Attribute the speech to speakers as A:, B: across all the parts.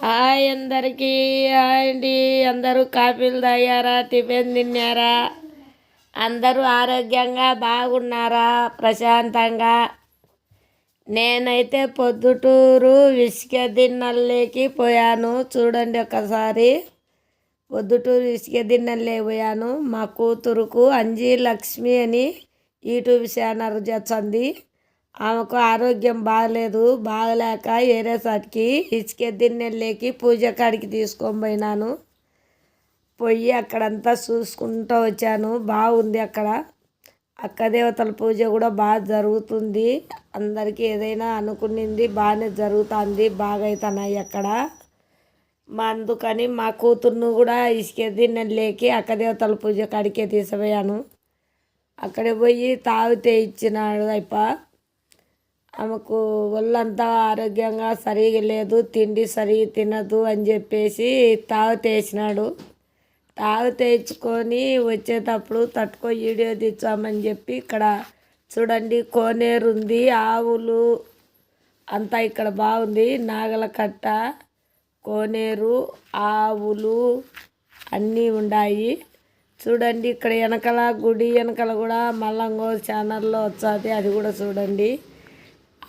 A: Hi అందరికీ. Hi అండి. అందరూ కాఫీలు తాగారా, టిఫిన్ తిన్నారా? అందరూ ఆరోగ్యంగా బాగున్నారా, ప్రశాంతంగా? నేనైతే పొద్దుటూరు ఇసుక దిన్నెల్లోకి పోయాను. చూడండి ఒకసారి. పొద్దుటూరు ఇసుక దిన్నెల్లోకి పోయాను. మా కూతురుకు అంజీ లక్ష్మి అని యూట్యూబ్ ఛానల్ చేస్తుంది. ఆమెకు ఆరోగ్యం బాగలేక ఏరేసరికి ఇసుక దిన్నెల్లోకి పూజ కాడికి తీసుకొని పోయినాను. పోయి అక్కడంతా చూసుకుంటూ వచ్చాను. బాగుంది అక్కడ. అక్క దేవతల పూజ కూడా బాగా జరుగుతుంది. అందరికీ ఏదైనా అనుకునింది బాగానే జరుగుతుంది. బాగా అవుతున్నాయి అక్కడ. అందుకని మా కూతుర్ను కూడా ఇసుక దిన్నెల్లోకి అక్క దేవతల పూజ కాడికే తీసుకుపోయాను. అక్కడ పోయి తాగితే ఇచ్చినాడు అయిప. ఆమెకు ఒళ్ళంతా ఆరోగ్యంగా సరిగా లేదు, తిండి సరిగా తినదు అని చెప్పేసి తాగితేసినాడు. తాగితేచుకొని వచ్చేటప్పుడు తట్టుకో వీడియో తెచ్చామని చెప్పి ఇక్కడ చూడండి కోనేరు ఉంది, ఆవులు అంతా ఇక్కడ బాగుంది. నాగల కట్ట, కోనేరు, ఆవులు అన్నీ ఉన్నాయి. చూడండి ఇక్కడ వెనకల గుడి వెనకల కూడా మల్లంగో ఛానల్లో వచ్చాది, అది కూడా చూడండి.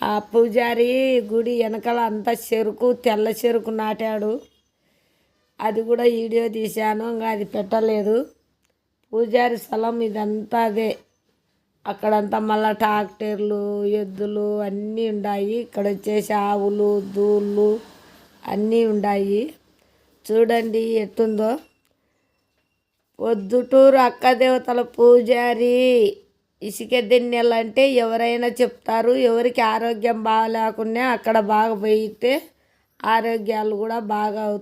A: ఆ పూజారి గుడి వెనకాల అంతా చెరుకు, తెల్ల చెరుకు నాటాడు. అది కూడా వీడియో తీశాను, ఇంకా అది పెట్టలేదు. పూజారి స్థలం ఇదంతా అదే. అక్కడంతా మళ్ళీ ట్రాక్టర్లు, ఎద్దులు అన్నీ ఉన్నాయి. ఇక్కడ వచ్చేసి ఆవులు, దూళ్ళు అన్నీ ఉన్నాయి. చూడండి ఎట్టుందో. పొద్దుటూరు అక్క దేవతల పూజారి ఇసుక దిన్నెలు అంటే ఎవరైనా చెప్తారు. ఎవరికి ఆరోగ్యం బాగా లేకున్నా అక్కడ బాగా పోయితే ఆరోగ్యాలు కూడా బాగా అవుతాయి.